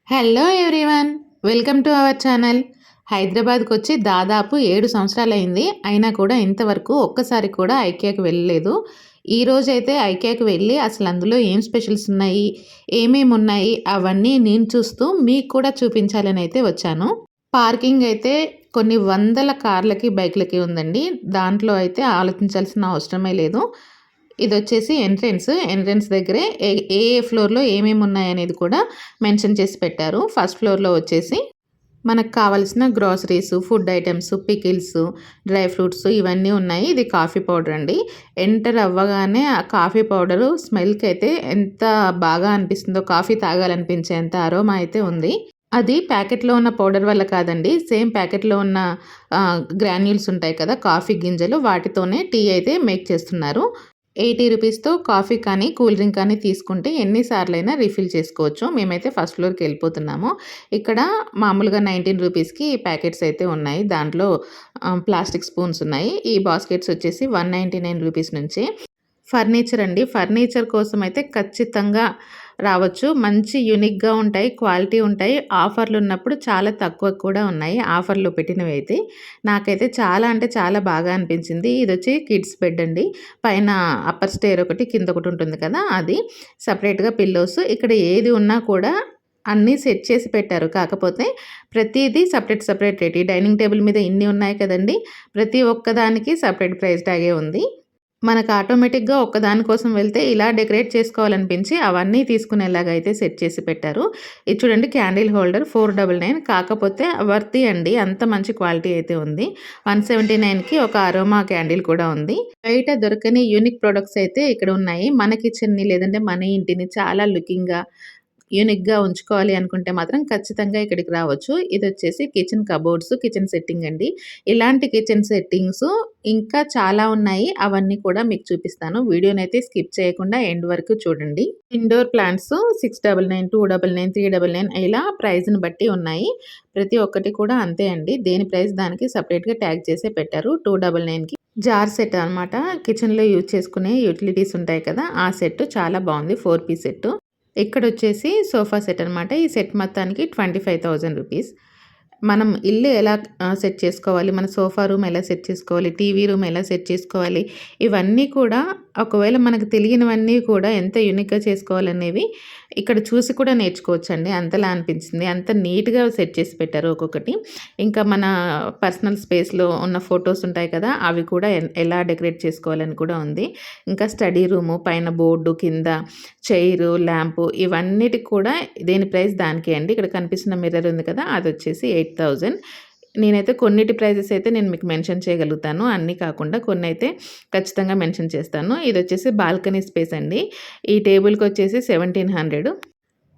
Hello everyone, welcome to our channel. హైదరాబాద్కి వచ్చి దాదాపు 7 సంవత్సరాలైంది. అయినా కూడా ఇంతవరకు ఒక్కసారి కూడా ఐకియాకి వెళ్ళలేదు. ఈరోజైతే ఐకియాకి వెళ్ళి అసలు అందులో ఏం స్పెషల్స్ ఉన్నాయి, ఏమేమి ఉన్నాయి అవన్నీ నేను చూస్తూ మీకు కూడా చూపించాలని అయితే వచ్చాను. పార్కింగ్ అయితే కొన్ని వందల కార్లకి, బైక్లకి ఉందండి. దాంట్లో అయితే ఆలోచించాల్సిన అవసరమే లేదు. ఇదొచ్చేసి ఎంట్రన్స్ దగ్గరే ఏ ఫ్లోర్‌లో ఏమేమి ఉన్నాయనేది కూడా మెన్షన్ చేసి పెట్టారు. ఫస్ట్ ఫ్లోర్‌లో వచ్చేసి మనకు కావాల్సిన groceries, food items, pickles, dry fruits ఇవన్నీ ఉన్నాయి. ఇది కాఫీ పౌడర్ అండి. ఎంటర్ అవ్వగానే ఆ కాఫీ పౌడరు స్మెల్‌కి అయితే ఎంత బాగా అనిపిస్తుందో, కాఫీ తాగాలనిపించేంత అరోమా అయితే ఉంది. అది ప్యాకెట్‌లో ఉన్న పౌడర్ వల్ల కాదండి. సేమ్ ప్యాకెట్‌లో ఉన్న గ్రాన్యూల్స్ ఉంటాయి కదా! కాఫీ గింజలు, వాటితోనే టీ అయితే మేక్ చేస్తున్నారు. 80 రూపీస్‌తో కాఫీ కానీ, కూల్ డ్రింక్ కానీ తీసుకుంటే ఎన్ని సార్లైనా రీఫిల్ చేసుకోవచ్చు. మేమైతే ఫస్ట్ ఫ్లోర్‌కి వెళ్ళిపోతున్నాము. ఇక్కడ మామూలుగా 19 రూపీస్‌కి ప్యాకెట్స్ అయితే ఉన్నాయి. దాంట్లో ప్లాస్టిక్ స్పూన్స్ ఉన్నాయి. ఈ బాస్కెట్స్ వచ్చేసి 199 రూపీస్ నుంచి. ఫర్నిచర్ అండి. ఫర్నిచర్ కోసం అయితే ఖచ్చితంగా రావచ్చు. మంచి యూనిక్‌గా ఉంటాయి, క్వాలిటీ ఉంటాయి. ఆఫర్లు ఉన్నప్పుడు చాలా తక్కువకు కూడా ఉన్నాయి. ఆఫర్‌లో పెట్టినవి అయితే. నాకైతే చాలా అంటే చాలా బాగా అనిపించింది. ఇదొచ్చి కిడ్స్ బెడ్ అండి. పైన అప్పర్ స్టేర్ ఒకటి, కింద ఒకటి ఉంటుంది కదా! అది. సెపరేట్‌గా పిల్లోస్. ఇక్కడ ఏది ఉన్నా కూడా అన్నీ సెట్ చేసి పెట్టారు. కాకపోతే ప్రతీదీ సెపరేట్ రేట్. ఈ డైనింగ్ టేబుల్ మీద ఇన్ని ఉన్నాయి కదండీ! ప్రతి ఒక్కదానికి సెపరేట్ ప్రైస్ ట్యాగే ఉంది. మనకు ఆటోమేటిక్‌గా ఒక్కదాని కోసం వెళ్తే ఇలా డెకరేట్ చేసుకోవాలనిపించి అవన్నీ తీసుకునేలాగా అయితే సెట్ చేసి పెట్టారు. ఇది చూడండి, క్యాండిల్ హోల్డర్ 499, కాకపోతే వర్తీ అండి. అంత మంచి క్వాలిటీ అయితే ఉంది. 179కి ఒక అరోమా క్యాండిల్ కూడా ఉంది. బయట దొరకని యూనిక్ ప్రొడక్ట్స్ అయితే ఇక్కడ ఉన్నాయి. మన కిచెన్‌ని లేదంటే మన ఇంటిని చాలా లుకింగ్‌గా, యూనిక్‌గా ఉంచుకోవాలి అనుకుంటే మాత్రం ఖచ్చితంగా ఇక్కడికి రావచ్చు. ఇదొచ్చేసి కిచెన్ కబోర్డ్స్, కిచెన్ సెట్టింగ్ అండి. ఇలాంటి కిచెన్ సెట్టింగ్స్ ఇంకా చాలా ఉన్నాయి. అవన్నీ కూడా మీకు చూపిస్తాను. వీడియోనైతే స్కిప్ చేయకుండా ఎండ్ వరకు చూడండి. ఇండోర్ ప్లాంట్స్ 699, 299, 399 ఇలా ప్రైస్‌ని బట్టి ఉన్నాయి. ప్రతి ఒక్కటి కూడా అంతే అండి. దేని ప్రైస్ దానికి సెపరేట్‌గా ట్యాగ్ చేసే పెట్టారు. 299కి జార్ సెట్ అనమాట. కిచెన్‌లో యూజ్ చేసుకునే యుటిలిటీస్ ఉంటాయి కదా! ఆ సెట్ చాలా బాగుంది. 4 పీస్ సెట్. ఇక్కడొచ్చేసి సోఫా సెట్ అనమాట. ఈ సెట్ మొత్తానికి 25,000 రూపీస్. మనం ఇల్లు ఎలా సెట్ చేసుకోవాలి, మన సోఫా రూమ్ ఎలా సెట్ చేసుకోవాలి, టీవీ రూమ్ ఎలా సెట్ చేసుకోవాలి, ఇవన్నీ కూడా ఒకవేళ మనకు తెలియనివన్నీ కూడా ఎంత యూనిక్‌గా చేసుకోవాలనేవి ఇక్కడ చూసి కూడా నేర్చుకోవచ్చండి. అంతలా అనిపించింది. అంత నీట్‌గా సెట్ చేసి పెట్టారు ఒక్కొక్కటి. ఇంకా మన పర్సనల్ స్పేస్‌లో ఉన్న ఫోటోస్ ఉంటాయి కదా! అవి కూడా ఎలా డెకరేట్ చేసుకోవాలని కూడా ఉంది. ఇంకా స్టడీ రూము, పైన బోర్డు, కింద చైరు, ల్యాంపు ఇవన్నిటికి కూడా దేని ప్రైస్ దానికే అండి. ఇక్కడ కనిపిస్తున్న మిర్రర్ ఉంది కదా! అదొచ్చేసి 8,000. నేనైతే కొన్నిటి ప్రైజెస్ అయితే నేను మీకు మెన్షన్ చేయగలుగుతాను. అన్నీ కాకుండా కొన్నైతే ఖచ్చితంగా మెన్షన్ చేస్తాను. ఇదొచ్చేసి బాల్కనీ స్పేస్ అండి. ఈ టేబుల్‌కొచ్చేసి 1700.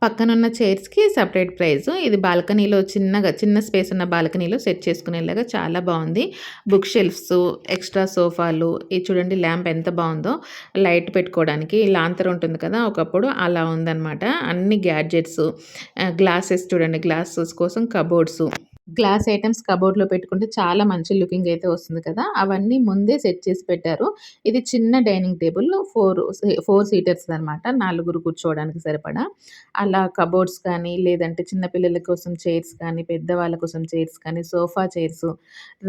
పక్కనున్న చైర్స్‌కి సెపరేట్ ప్రైసు. ఇది బాల్కనీలో చిన్న స్పేస్ ఉన్న బాల్కనీలో సెట్ చేసుకునేలాగా చాలా బావుంది. బుక్ షెల్ఫ్స్, ఎక్స్‌ట్రా సోఫాలు, ఇది చూడండి ల్యాంప్ ఎంత బావుందో. లైట్ పెట్టుకోవడానికి లాంతర్ ఉంటుంది కదా! ఒకప్పుడు అలా ఉందనమాట. అన్ని గ్యాడ్జెట్స్, గ్లాసెస్ చూడండి, గ్లాసెస్ కోసం కబోర్డ్సు. గ్లాస్ ఐటెమ్స్ కబోర్డ్‌లో పెట్టుకుంటే చాలా మంచి లుకింగ్ అయితే వస్తుంది కదా! అవన్నీ ముందే సెట్ చేసి పెట్టారు. ఇది చిన్న డైనింగ్ టేబుల్ 4 సీటర్స్‌దనమాట. నలుగురు కూర్చోవడానికి సరిపడా. అలా కబోర్డ్స్ కానీ, లేదంటే చిన్న పిల్లల కోసం చైర్స్ కానీ, పెద్దవాళ్ళ కోసం చైర్స్ కానీ, సోఫా చైర్స్,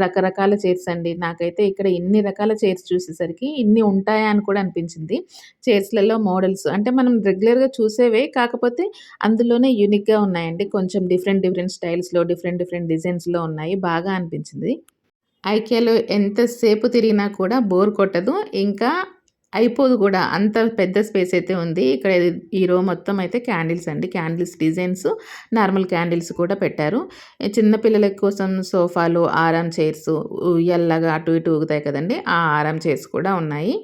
రకరకాల చైర్స్ అండి. నాకైతే ఇక్కడ ఇన్ని రకాల చైర్స్ చూసేసరికి ఇన్ని ఉంటాయా అని కూడా అనిపించింది. చైర్స్‌లలో మోడల్స్ అంటే మనం రెగ్యులర్‌గా చూసేవే, కాకపోతే అందులోనే యూనిక్‌గా ఉన్నాయండి. కొంచెం డిఫరెంట్ స్టైల్స్‌లో, డిఫరెంట్ డిజైన్స్‌లో ఉన్నాయి. బాగా అనిపించింది. ఐకియాలో ఎంతసేపు తిరిగినా కూడా బోర్ కొట్టదు. ఇంకా అయిపోదు కూడా. అంత పెద్ద స్పేస్ అయితే ఉంది. ఇక్కడ ఈ రో మొత్తం అయితే క్యాండిల్స్ అండి. క్యాండిల్స్ డిజైన్స్, నార్మల్ క్యాండిల్స్ కూడా పెట్టారు. చిన్న పిల్లల కోసం సోఫాలు, ఆరామ్ చైర్స్, ఉయ్యాలలాగా అటు ఇటు ఊగుతాయి కదండీ! ఆ ఆరామ్ చైర్స్ కూడా ఉన్నాయి.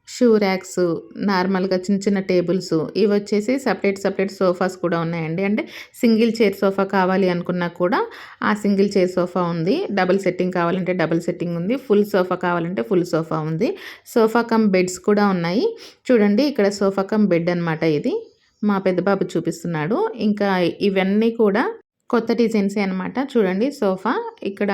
షూ ర్యాక్స్, నార్మల్‌గా చిన్న టేబుల్స్, ఇవొచ్చేసి సెపరేట్ సోఫాస్ కూడా ఉన్నాయండి. అంటే సింగిల్ చైర్ సోఫా కావాలి అనుకున్నా కూడా ఆ సింగిల్ చైర్ సోఫా ఉంది. డబుల్ సెట్టింగ్ కావాలంటే డబుల్ సెట్టింగ్ ఉంది. ఫుల్ సోఫా కావాలంటే ఫుల్ సోఫా ఉంది. సోఫా కమ్ బెడ్స్ కూడా ఉన్నాయి. చూడండి, ఇక్కడ సోఫా కమ్ బెడ్ అనమాట ఇది. మా పెద్ద బాబు చూపిస్తున్నాడు. ఇంకా ఇవన్నీ కూడా కొత్త డిజైన్సే అనమాట. చూడండి సోఫా ఇక్కడ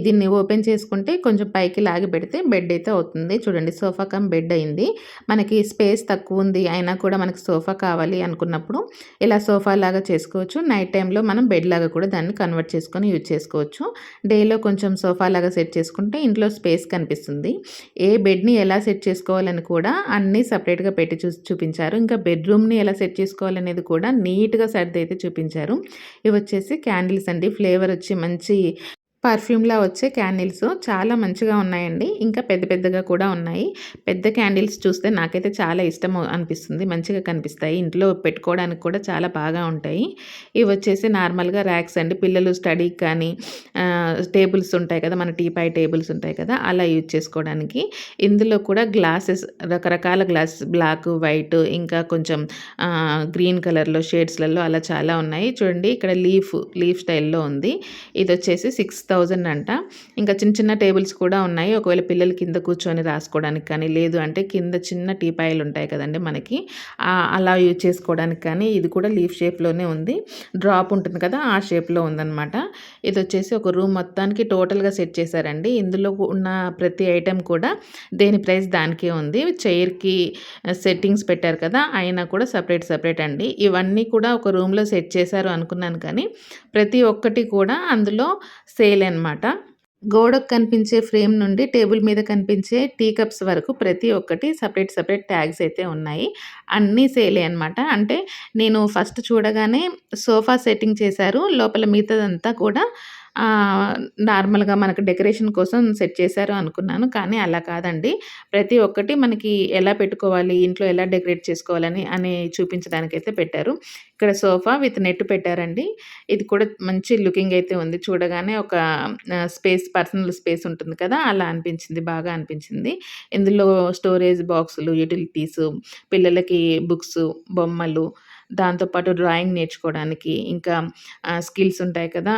దీన్ని ఓపెన్ చేసుకుంటే కొంచెం పైకి లాగి పెడితే బెడ్ అయితే అవుతుంది. చూడండి సోఫా కమ్ బెడ్ అయింది. మనకి స్పేస్ తక్కువ ఉంది అయినా కూడా మనకి సోఫా కావాలి అనుకున్నప్పుడు ఇలా సోఫా లాగా చేసుకోవచ్చు. నైట్ టైంలో మనం బెడ్ లాగా కూడా దాన్ని కన్వర్ట్ చేసుకొని యూజ్ చేసుకోవచ్చు. డేలో కొంచెం సోఫా లాగా సెట్ చేసుకుంటే ఇంట్లో స్పేస్ కనిపిస్తుంది. ఏ బెడ్ని ఎలా సెట్ చేసుకోవాలని కూడా అన్నీ సపరేట్గా పెట్టి చూపించారు. ఇంకా బెడ్రూమ్ని ఎలా సెట్ చేసుకోవాలనేది కూడా నీట్గా సర్ది అయితే చూపించారు. ఇవి వచ్చేసి క్యాండిల్స్ అండి. ఫ్లేవర్ వచ్చి మంచి పర్ఫ్యూమ్‌లా వచ్చే క్యాండిల్స్ చాలా మంచిగా ఉన్నాయండి. ఇంకా పెద్ద పెద్దగా కూడా ఉన్నాయి. పెద్ద క్యాండిల్స్ చూస్తే నాకైతే చాలా ఇష్టం అనిపిస్తుంది. మంచిగా కనిపిస్తాయి. ఇంట్లో పెట్టుకోవడానికి కూడా చాలా బాగా ఉంటాయి. ఇవి వచ్చేసి నార్మల్‌గా ర్యాక్స్ అండి. పిల్లలు స్టడీకి కానీ టేబుల్స్ ఉంటాయి కదా! మన టీపాయ్ టేబుల్స్ ఉంటాయి కదా! అలా యూజ్ చేసుకోవడానికి. ఇందులో కూడా గ్లాసెస్ రకరకాల గ్లాసెస్ బ్లాక్, వైట్ ఇంకా కొంచెం గ్రీన్ కలర్‌లో షేడ్స్‌లలో అలా చాలా ఉన్నాయి. చూడండి ఇక్కడ లీఫ్ స్టైల్‌లో ఉంది. ఇదొచ్చేసి 6000 అంట. ఇంకా చిన్న చిన్న టేబుల్స్ కూడా ఉన్నాయి. ఒకవేళ పిల్లలు కింద కూర్చొని రాసుకోవడానికి కానీ, లేదు అంటే కింద చిన్న టీపాయలు ఉంటాయి కదండీ మనకి. అలా యూజ్ చేసుకోవడానికి కానీ ఇది కూడా లీఫ్ షేప్‌లోనే ఉంది. డ్రాప్ ఉంటుంది కదా! ఆ షేప్‌లో ఉందనమాట. ఇదొచ్చేసి ఒక రూమ్ మొత్తానికి టోటల్‌గా సెట్ చేశారండి. ఇందులో ఉన్న ప్రతి ఐటెం కూడా దేని ప్రైస్ దానికే ఉంది. చైర్‌కి సెట్టింగ్స్ పెట్టారు కదా! అయినా కూడా సెపరేట్ అండి. ఇవన్నీ కూడా ఒక రూమ్‌లో సెట్ చేశారు అనుకున్నాను కానీ, ప్రతి ఒక్కటి కూడా అందులో సేల్ అనమాట. గోడకు కనిపించే ఫ్రేమ్ నుండి టేబుల్ మీద కనిపించే టీ కప్స్ వరకు ప్రతి ఒక్కటి సెపరేట్ ట్యాగ్స్ అయితే ఉన్నాయి. అన్నీ సేలే అనమాట. అంటే నేను ఫస్ట్ చూడగానే సోఫా సెట్టింగ్ చేశారు. లోపల మిగతాదంతా కూడా నార్మల్‌గా మనకు డెకరేషన్ కోసం సెట్ చేశారు అనుకున్నాను. కానీ అలా కాదండి. ప్రతి ఒక్కటి మనకి ఎలా పెట్టుకోవాలి, ఇంట్లో ఎలా డెకరేట్ చేసుకోవాలని చూపించడానికైతే పెట్టారు. ఇక్కడ సోఫా విత్ నెట్ పెట్టారండి. ఇది కూడా మంచి లుకింగ్ అయితే ఉంది. చూడగానే ఒక పర్సనల్ స్పేస్ ఉంటుంది కదా! అలా అనిపించింది. బాగా అనిపించింది. ఇందులో స్టోరేజ్ బాక్సులు, యుటిలిటీసు, పిల్లలకి బుక్సు, బొమ్మలు, దాంతో పాటు డ్రాయింగ్ నేర్చుకోవడానికి ఇంకా స్కిల్స్ ఉంటాయి కదా!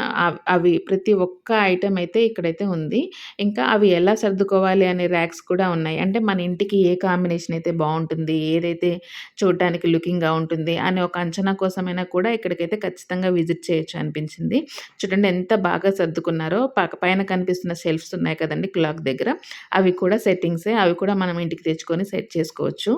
అవి ప్రతి ఒక్క ఐటెమ్ అయితే ఇక్కడైతే ఉంది. ఇంకా అవి ఎలా సర్దుకోవాలి అనే ర్యాక్స్ కూడా ఉన్నాయి. అంటే మన ఇంటికి ఏ కాంబినేషన్ అయితే బావుంటుంది, ఏదైతే చూడటానికి లుకింగ్‌గా ఉంటుంది అనే ఒక అంచనా కోసమైనా కూడా ఇక్కడికైతే ఖచ్చితంగా విజిట్ చేయొచ్చు అనిపించింది. చూడండి ఎంత బాగా సర్దుకున్నారో. పైన కనిపిస్తున్న షెల్ఫ్స్ ఉన్నాయి కదండీ క్లాక్ దగ్గర. అవి కూడా సెట్టింగ్సే. అవి కూడా మనం ఇంటికి తెచ్చుకొని సెట్ చేసుకోవచ్చు.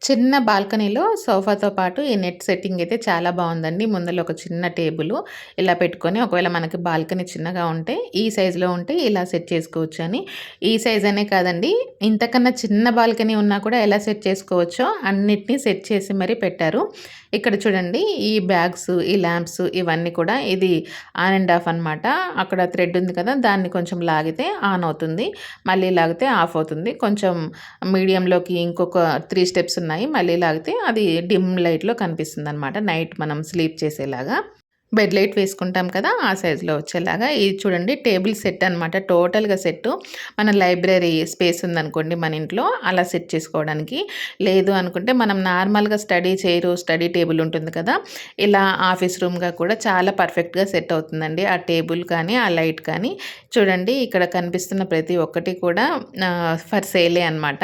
చిన్న బాల్కనీలో సోఫాతో పాటు ఈ నెట్ సెట్టింగ్ అయితే చాలా బావుందండి. ముందల ఒక చిన్న టేబులు ఇలా పెట్టుకొని ఒకవేళ మనకి బాల్కనీ చిన్నగా ఉంటే ఈ సైజులో ఉంటే ఇలా సెట్ చేసుకోవచ్చు అని. ఈ సైజ్ అనే కాదండి, ఇంతకన్నా చిన్న బాల్కనీ ఉన్నా కూడా ఎలా సెట్ చేసుకోవచ్చో అన్నిటిని సెట్ చేసి మరి పెట్టారు. ఇక్కడ చూడండి ఈ బ్యాగ్స్, ఈ ల్యాంప్స్ ఇవన్నీ కూడా ఇది ఆన్ అండ్ ఆఫ్ అనమాట. అక్కడ థ్రెడ్ ఉంది కదా! దాన్ని కొంచెం లాగితే ఆన్ అవుతుంది. మళ్ళీ లాగితే ఆఫ్ అవుతుంది. కొంచెం మీడియంలోకి ఇంకొక 3 స్టెప్స్ ఉన్నాయి. మళ్ళీ లాగితే అది డిమ్ లైట్‌లో కనిపిస్తుందనమాట. నైట్ మనం స్లీప్ చేసేలాగా. బెడ్ లైట్ వేసుకుంటాం కదా! ఆ సైజులో వచ్చేలాగా. ఇది చూడండి టేబుల్ సెట్ అనమాట. టోటల్‌గా సెట్టు. మన లైబ్రరీ స్పేస్ ఉందనుకోండి మన ఇంట్లో అలా సెట్ చేసుకోవడానికి. లేదు అనుకుంటే మనం నార్మల్‌గా స్టడీ చైరు, స్టడీ టేబుల్ ఉంటుంది కదా! ఇలా ఆఫీస్ రూమ్‌గా కూడా చాలా పర్ఫెక్ట్‌గా సెట్ అవుతుందండి. ఆ టేబుల్ కానీ, ఆ లైట్ కానీ. చూడండి ఇక్కడ కనిపిస్తున్న ప్రతి ఒక్కటి కూడా ఫర్ సేలే అనమాట.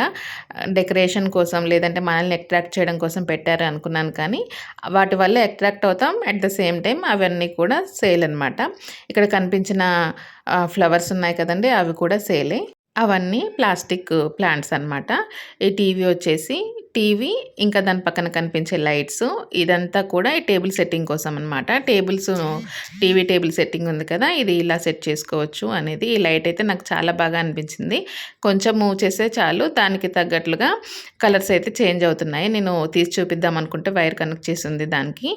డెకరేషన్ కోసం లేదంటే మనల్ని అట్రాక్ట్ చేయడం కోసం పెట్టారు అనుకున్నాను కానీ, వాటి వల్ల అట్రాక్ట్ అవుతాం. అట్ ద సేమ్ టైమ్ అవన్నీ కూడా సేల్ అనమాట. ఇక్కడ కనిపించిన ఫ్లవర్స్ ఉన్నాయి కదండీ! అవి కూడా సేలే. అవన్నీ ప్లాస్టిక్ ప్లాంట్స్ అనమాట. ఈ టీవీ వచ్చేసి టీవీ ఇంకా దాని పక్కన కనిపించే లైట్స్ ఇదంతా కూడా ఈ టేబుల్ సెట్టింగ్ కోసం అనమాట. టీవీ టేబుల్ సెట్టింగ్ ఉంది కదా! ఇది ఇలా సెట్ చేసుకోవచ్చు అనేది. ఈ లైట్ అయితే నాకు చాలా బాగా అనిపించింది. కొంచెం మూవ్ చేస్తే చాలు దానికి తగ్గట్లుగా కలర్స్ అయితే చేంజ్ అవుతున్నాయి. నేను తీసి చూపిద్దాం అనుకుంటే వైర్ కనెక్ట్ చేసి ఉంది దానికి.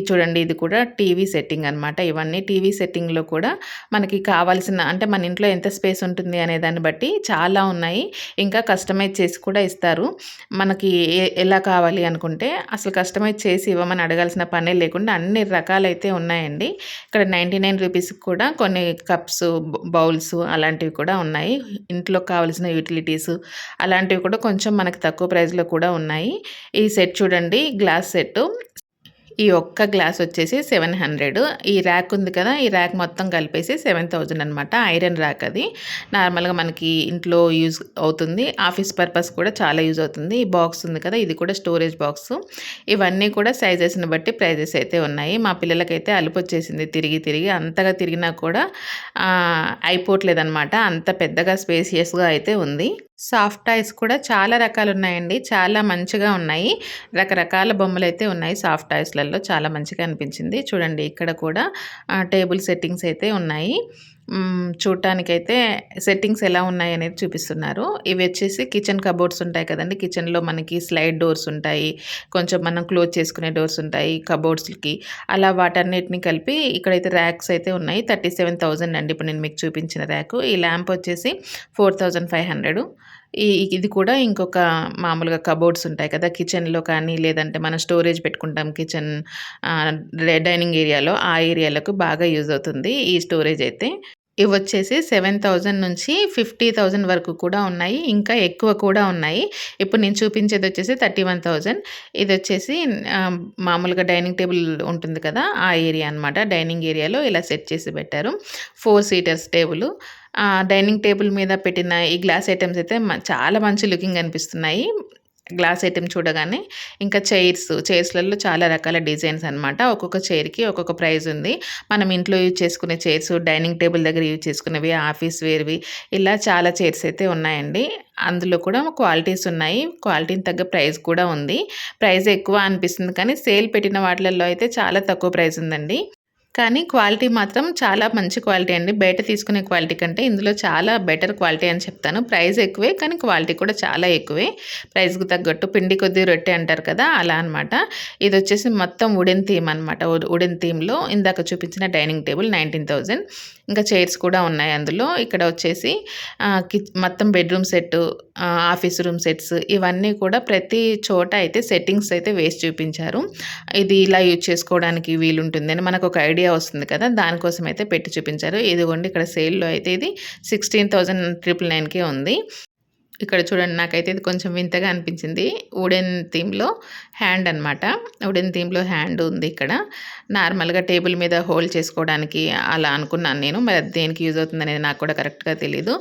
చూడండి ఇది కూడా టీవీ సెట్టింగ్ అనమాట. ఇవన్నీ టీవీ సెట్టింగ్‌లో కూడా మనకి కావాల్సిన అంటే మన ఇంట్లో ఎంత స్పేస్ ఉంటుంది అనే దాన్ని బట్టి చాలా ఉన్నాయి. ఇంకా కస్టమైజ్ చేసి కూడా ఇస్తారు. మనకి ఎలా కావాలి అనుకుంటే అసలు కస్టమైజ్ చేసి ఇవ్వమని అడగాల్సిన పనే లేకుండా అన్ని రకాలైతే ఉన్నాయండి. ఇక్కడ 99 రూపీస్‌కి కూడా కొన్ని కప్స్, బౌల్స్ అలాంటివి కూడా ఉన్నాయి. ఇంట్లోకి కావాల్సిన యుటిలిటీస్ అలాంటివి కూడా కొంచెం మనకి తక్కువ ప్రైస్‌లో కూడా ఉన్నాయి. ఈ సెట్ చూడండి గ్లాస్ సెట్టు. ఈ ఒక్క గ్లాస్ వచ్చేసి 700. ఈ ర్యాక్ ఉంది కదా, ఈ ర్యాక్ మొత్తం కలిపేసి 7000 అనమాట. ఐరన్ ర్యాక్ అది. నార్మల్‌గా మనకి ఇంట్లో యూజ్ అవుతుంది. ఆఫీస్ పర్పస్ కూడా చాలా యూజ్ అవుతుంది. ఈ బాక్స్ ఉంది కదా, ఇది కూడా స్టోరేజ్ బాక్సు. ఇవన్నీ కూడా సైజెస్‌ని బట్టి ప్రైజెస్ అయితే ఉన్నాయి. మా పిల్లలకైతే అలుపొచ్చేసింది తిరిగి తిరిగి. అంతగా తిరిగినా కూడా అయిపోవట్లేదనమాట. అంత పెద్దగా స్పేసియస్‌గా అయితే ఉంది. సాఫ్ట్ టాయ్స్ కూడా చాలా రకాలున్నాయండి. చాలా మంచిగా ఉన్నాయి. రకరకాల బొమ్మలైతే ఉన్నాయి సాఫ్ట్ టాయ్స్‌లలో. చాలా మంచిగా అనిపించింది. చూడండి ఇక్కడ కూడా టేబుల్ సెట్టింగ్స్ అయితే ఉన్నాయి. చూడటానికైతే సెట్టింగ్స్ ఎలా ఉన్నాయనేది చూపిస్తున్నారు. ఇవి వచ్చేసి కిచెన్ కబోర్డ్స్ ఉంటాయి కదండీ! కిచెన్‌లో మనకి స్లైడ్ డోర్స్ ఉంటాయి. కొంచెం మనం క్లోజ్ చేసుకునే డోర్స్ ఉంటాయి కబోర్డ్స్‌కి. అలా వాటన్నిటిని కలిపి ఇక్కడైతే ర్యాక్స్ అయితే ఉన్నాయి. 37,000 అండి ఇప్పుడు నేను మీకు చూపించిన ర్యాకు. ఈ ల్యాంప్ వచ్చేసి 4,500. ఇది కూడా ఇంకొక మామూలుగా కబోర్డ్స్ ఉంటాయి కదా! కిచెన్‌లో కానీ, లేదంటే మనం స్టోరేజ్ పెట్టుకుంటాం కిచెన్ ఆహ్, డైనింగ్ ఏరియాలో. ఆ ఏరియాలకు బాగా యూజ్ అవుతుంది ఈ స్టోరేజ్ అయితే. ఇవొచ్చేసి 7,000 నుంచి 50,000 వరకు కూడా ఉన్నాయి. ఇంకా ఎక్కువ కూడా ఉన్నాయి. ఇప్పుడు నేను చూపించేదొచ్చేసి 31,000. ఇదొచ్చేసి మామూలుగా డైనింగ్ టేబుల్ ఉంటుంది కదా, ఆ ఏరియా అనమాట. డైనింగ్ ఏరియాలో ఇలా సెట్ చేసి పెట్టారు. 4 సీటర్స్ టేబులు. డైనింగ్ టేబుల్ మీద పెట్టిన ఈ గ్లాస్ ఐటెమ్స్ అయితే చాలా మంచి లుకింగ్ అనిపిస్తున్నాయి. గ్లాస్ ఐటెమ్ చూడగానే. ఇంకా చైర్స్‌లలో చాలా రకాల డిజైన్స్ అనమాట. ఒక్కొక్క చైర్‌కి ఒక్కొక్క ప్రైజ్ ఉంది. మనం ఇంట్లో యూజ్ చేసుకునే చైర్స్, డైనింగ్ టేబుల్ దగ్గర యూజ్ చేసుకునేవి, ఆఫీస్ వేర్‌వి ఇలా చాలా చైర్స్ అయితే ఉన్నాయండి. అందులో కూడా క్వాలిటీస్ ఉన్నాయి. క్వాలిటీకి తగ్గ ప్రైస్ కూడా ఉంది. ప్రైస్ ఎక్కువ అనిపిస్తుంది కానీ సేల్ పెట్టిన వాటిలలో అయితే చాలా తక్కువ ప్రైస్ ఉందండి. కానీ క్వాలిటీ మాత్రం చాలా మంచి క్వాలిటీ అండి. బయట తీసుకునే క్వాలిటీ కంటే ఇందులో చాలా బెటర్ క్వాలిటీ అని చెప్తాను. ప్రైస్ ఎక్కువే కానీ క్వాలిటీ కూడా చాలా ఎక్కువే. ప్రైస్‌కి తగ్గట్టు పిండి కొద్దీ రొట్టె అంటారు కదా, అలా అనమాట. ఇదొచ్చేసి మొత్తం వుడెన్ థీమ్ అనమాట. వుడెన్ థీమ్‌లో ఇందాక చూపించిన డైనింగ్ టేబుల్ 19,000. ఇంకా చైర్స్ కూడా ఉన్నాయి అందులో. ఇక్కడ వచ్చేసి మొత్తం bedroom set, office room sets ఇవన్నీ కూడా ప్రతి చోట అయితే సెట్టింగ్స్ అయితే వేసి చూపించారు. ఇది ఇలా యూజ్ చేసుకోవడానికి వీలుంటుందని మనకొక ఐడియా వస్తుంది కదా, దానికోసం అయితే పెట్టి చూపించారు. ఇదిగోండి ఇక్కడ సేల్‌లో అయితే ఇది 16,999కే ఉంది. ఇక్కడ చూడండి నాకైతే ఇది కొంచెం వింతగా అనిపించింది. వుడెన్ థీమ్‌లో హ్యాండ్ అనమాట. వుడెన్ థీమ్‌లో హ్యాండ్ ఉంది ఇక్కడ. నార్మల్‌గా టేబుల్ మీద హోల్డ్ చేసుకోవడానికి అలా అనుకున్నాను నేను. మరి అది దేనికి యూజ్ అవుతుందనేది నాకు కూడా కరెక్ట్‌గా తెలీదు.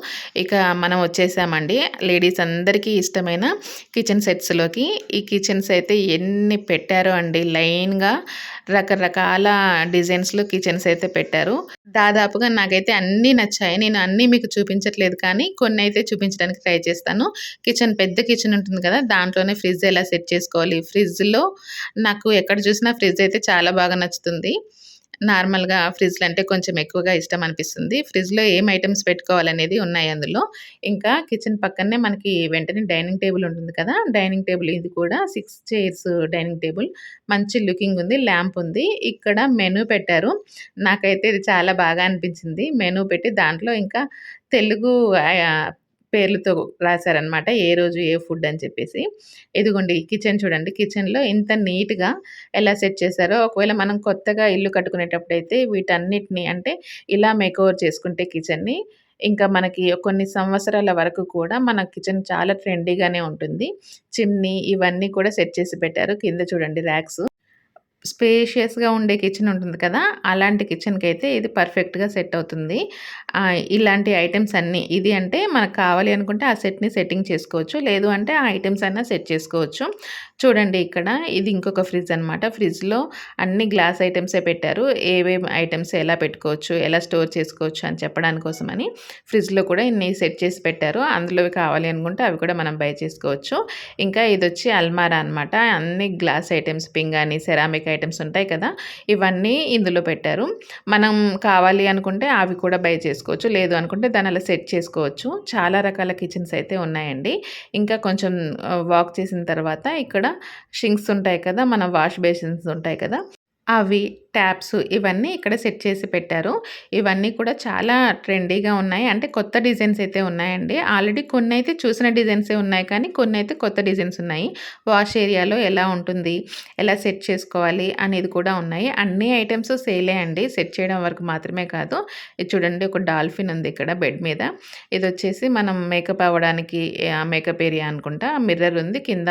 ఇక మనం వచ్చేసామండి లేడీస్ అందరికీ ఇష్టమైన కిచెన్ సెట్స్‌లోకి. ఈ కిచెన్స్ అయితే ఎన్ని పెట్టారో అండి లైన్‌గా రకరకాల డిజైన్స్‌లో కిచెన్స్ అయితే పెట్టారు. దాదాపుగా నాకైతే అన్నీ నచ్చాయి. నేను అన్నీ మీకు చూపించట్లేదు కానీ కొన్నైతే చూపించడానికి ట్రై చేస్తాను. పెద్ద కిచెన్ ఉంటుంది కదా, దాంట్లోనే ఫ్రిడ్జ్ ఎలా సెట్ చేసుకోవాలి. ఫ్రిడ్జ్‌లో నాకు ఎక్కడ చూసినా ఫ్రిడ్జ్ అయితే చాలా బాగా నచ్చుతుంది. నార్మల్‌గా ఫ్రిడ్జ్‌లు అంటే కొంచెం ఎక్కువగా ఇష్టం అనిపిస్తుంది. ఫ్రిడ్జ్‌లో ఏం ఐటెమ్స్ పెట్టుకోవాలనేది ఉన్నాయి అందులో. ఇంకా కిచెన్ పక్కనే మనకి వెంటనే డైనింగ్ టేబుల్ ఉంటుంది కదా, డైనింగ్ టేబుల్ ఇది కూడా 6 చైర్స్ డైనింగ్ టేబుల్. మంచి లుకింగ్ ఉంది. ల్యాంప్ ఉంది. ఇక్కడ మెనూ పెట్టారు. నాకైతే ఇది చాలా బాగా అనిపించింది. మెనూ పెట్టి దాంట్లో ఇంకా తెలుగు పేర్లతో రాశారనమాట. ఏ రోజు ఏ ఫుడ్ అని చెప్పేసి. ఇదిగోండి కిచెన్ చూడండి. కిచెన్‌లో ఇంత నీట్‌గా ఎలా సెట్ చేశారో, ఒకవేళ మనం కొత్తగా ఇల్లు కట్టుకునేటప్పుడైతే వీటన్నిటిని అంటే ఇలా మేకోవర్ చేసుకుంటే కిచెన్‌ని, ఇంకా మనకి కొన్ని సంవత్సరాల వరకు కూడా మన కిచెన్ చాలా ట్రెండీగానే ఉంటుంది. చిమ్నీ ఇవన్నీ కూడా సెట్ చేసి పెట్టారు. కింద చూడండి ర్యాక్స్. స్పేషియస్‌గా ఉండే కిచెన్ ఉంటుంది కదా, అలాంటి కిచెన్‌కైతే ఇది పర్ఫెక్ట్‌గా సెట్ అవుతుంది. ఇలాంటి ఐటెమ్స్ అన్నీ ఇది అంటే మనకు కావాలి అనుకుంటే ఆ సెట్‌ని సెట్టింగ్ చేసుకోవచ్చు. లేదు అంటే ఆ ఐటెమ్స్ అన్నా సెట్ చేసుకోవచ్చు. చూడండి ఇక్కడ ఇది ఇంకొక ఫ్రిడ్జ్ అనమాట. ఫ్రిడ్జ్‌లో అన్ని గ్లాస్ ఐటెమ్సే పెట్టారు. ఏవేం ఐటెమ్స్ ఎలా పెట్టుకోవచ్చు, ఎలా స్టోర్ చేసుకోవచ్చు అని చెప్పడానికి కోసమని ఫ్రిడ్జ్‌లో కూడా ఇన్ని సెట్ చేసి పెట్టారు. అందులోవి కావాలి అనుకుంటే అవి కూడా మనం బై చేసుకోవచ్చు. ఇంకా ఇదొచ్చి అల్మారా అనమాట. అన్ని గ్లాస్ ఐటెమ్స్ పింగాణి, సెరామిక్ ఐటెమ్స్ ఉంటాయి కదా, ఇవన్నీ ఇందులో పెట్టారు. మనం కావాలి అనుకుంటే అవి కూడా బై చేసుకోవచ్చు. లేదు అనుకుంటే దాన్ని అలా సెట్ చేసుకోవచ్చు. చాలా రకాల కిచెన్స్ అయితే ఉన్నాయండి. ఇంకా కొంచెం వాక్ చేసిన తర్వాత ఇక్కడ షింక్స్ ఉంటాయి కదా, మన వాష్ బేసిన్స్ ఉంటాయి కదా, అవి ట్యాప్స్ ఇవన్నీ ఇక్కడ సెట్ చేసి పెట్టారు. ఇవన్నీ కూడా చాలా ట్రెండీగా ఉన్నాయి. అంటే కొత్త డిజైన్స్ అయితే ఉన్నాయండి. ఆల్రెడీ కొన్నైతే చూసిన డిజైన్సే ఉన్నాయి కానీ కొన్నైతే కొత్త డిజైన్స్ ఉన్నాయి. వాష్ ఏరియాలో ఎలా ఉంటుంది, ఎలా సెట్ చేసుకోవాలి అనేది కూడా ఉన్నాయి. అన్ని ఐటెమ్స్ సేలే అండి. సెట్ చేయడం వరకు మాత్రమే కాదు. ఇది చూడండి, ఒక డాల్ఫిన్ ఉంది ఇక్కడ బెడ్ మీద. ఇదొచ్చేసి మనం మేకప్ అవ్వడానికి మేకప్ ఏరియా అనుకుంటా. మిర్రర్ ఉంది. కింద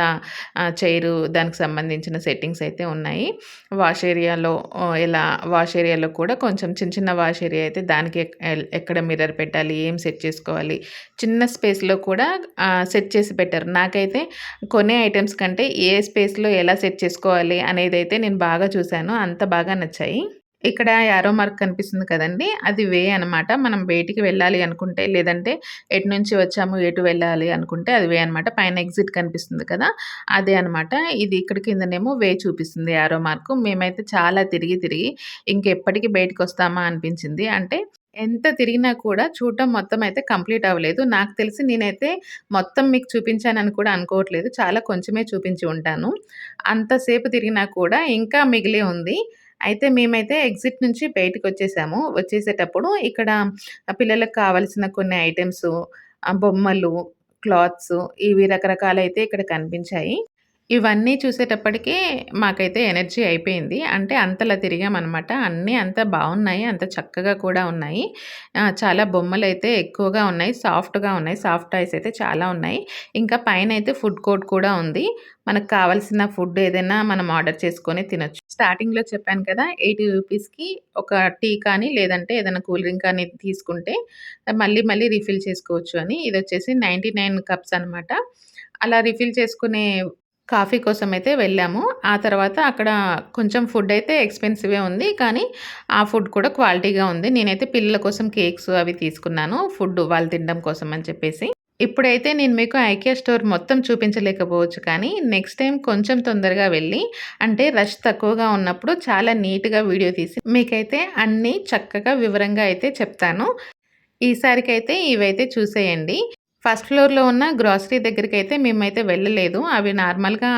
చైరు దానికి సంబంధించిన సెట్టింగ్స్ అయితే ఉన్నాయి. వాష్ ఏరియాలో ఎలా వాష్ ఏరియాలో కూడా కొంచెం చిన్న చిన్న వాష్ ఏరియా అయితే దానికి ఎక్కడ మిర్రర్ పెట్టాలి, ఏం సెట్ చేసుకోవాలి, చిన్న స్పేస్‌లో కూడా సెట్ చేసి పెట్టారు. నాకైతే కొనే ఐటెమ్స్ కంటే ఏ స్పేస్‌లో ఎలా సెట్ చేసుకోవాలి అనేదైతే నేను బాగా చూసాను. అంత బాగా నచ్చాయి. ఇక్కడ యారో మార్క్ కనిపిస్తుంది కదండీ! అది వే అనమాట. మనం బయటికి వెళ్ళాలి అనుకుంటే, లేదంటే ఎటు నుంచి వచ్చాము, ఎటు వెళ్ళాలి అనుకుంటే అది వే అనమాట. పైన ఎగ్జిట్ కనిపిస్తుంది కదా! అదే అనమాట. ఇది ఇక్కడ కిందనేమో వే చూపిస్తుంది యారో మార్కు. మేమైతే చాలా తిరిగి, తిరిగి ఇంకెప్పటికి బయటికొస్తామా అనిపించింది. అంటే ఎంత తిరిగినా కూడా చూడటం మొత్తం అయితే కంప్లీట్ అవ్వలేదు. నాకు తెలిసి నేనైతే మొత్తం మీకు చూపించానని కూడా అనుకోవట్లేదు. చాలా కొంచెమే చూపించి ఉంటాను. అంతసేపు తిరిగినా కూడా ఇంకా మిగిలే ఉంది. అయితే మేమైతే ఎగ్జిట్ నుంచి బయటికొచ్చేసాము. వచ్చేసేటప్పుడు ఇక్కడ పిల్లలకు కావాల్సిన కొన్ని ఐటెమ్సు, బొమ్మలు, క్లాత్స్ ఇవి రకరకాలైతే ఇక్కడ కనిపించాయి. ఇవన్నీ చూసేటప్పటికే మాకైతే ఎనర్జీ అయిపోయింది. అంటే అంతలా తిరిగామనమాట. అన్నీ అంత బావున్నాయి. అంత చక్కగా కూడా ఉన్నాయి. చాలా బొమ్మలైతే ఎక్కువగా ఉన్నాయి. సాఫ్ట్‌గా ఉన్నాయి. సాఫ్ట్ టాయ్స్ అయితే చాలా ఉన్నాయి. ఇంకా పైనైతే ఫుడ్ కోర్ట్ కూడా ఉంది. మనకు కావాల్సిన ఫుడ్ ఏదైనా మనం ఆర్డర్ చేసుకొని తినొచ్చు. స్టార్టింగ్‌లో చెప్పాను కదా! 80 రూపీస్‌కి ఒక టీ కానీ, లేదంటే ఏదైనా కూల్ డ్రింక్ కానీ తీసుకుంటే మళ్ళీ మళ్ళీ రీఫిల్ చేసుకోవచ్చు అని. ఇదొచ్చేసి 99 కప్స్ అనమాట. అలా రీఫిల్ చేసుకునే కాఫీ కోసమైతే వెళ్ళాము. ఆ తర్వాత అక్కడ కొంచెం ఫుడ్డయితే ఎక్స్‌పెన్సివే ఉంది. కానీ ఆ ఫుడ్ కూడా క్వాలిటీగా ఉంది. నేనైతే పిల్లల కోసం కేక్స్ అవి తీసుకున్నాను. ఫుడ్ వాళ్ళు తినడం కోసం అని చెప్పేసి. ఇప్పుడైతే నేను మీకు ఐకియా స్టోర్ మొత్తం చూపించలేకపోవచ్చు కానీ, నెక్స్ట్ టైమ్ కొంచెం తొందరగా వెళ్ళి, అంటే రష్ తక్కువగా ఉన్నప్పుడు చాలా నీట్‌గా వీడియో తీసి మీకైతే అన్నీ చక్కగా వివరంగా అయితే చెప్తాను. ఈసారికైతే ఇవైతే చూసేయండి. ఫస్ట్ ఫ్లోర్‌లో ఉన్న గ్రోసరీ దగ్గరికైతే మేమైతే వెళ్ళలేదు. అవి నార్మల్‌గా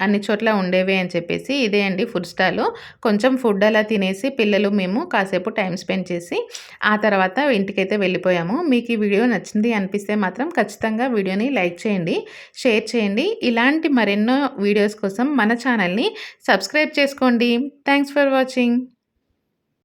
అన్ని చోట్ల ఉండేవే అని చెప్పేసి. ఇదే అండి ఫుడ్ స్టాలు. కొంచెం ఫుడ్ అలా తినేసి పిల్లలు మేము కాసేపు టైమ్ స్పెండ్ చేసి, ఆ తర్వాత ఇంటికైతే వెళ్ళిపోయాము. మీకు ఈ వీడియో నచ్చింది అనిపిస్తే మాత్రం ఖచ్చితంగా వీడియోని లైక్ చేయండి, షేర్ చేయండి. ఇలాంటి మరెన్నో వీడియోస్ కోసం మన ఛానల్‌ని సబ్స్క్రైబ్ చేసుకోండి. Thanks for watching.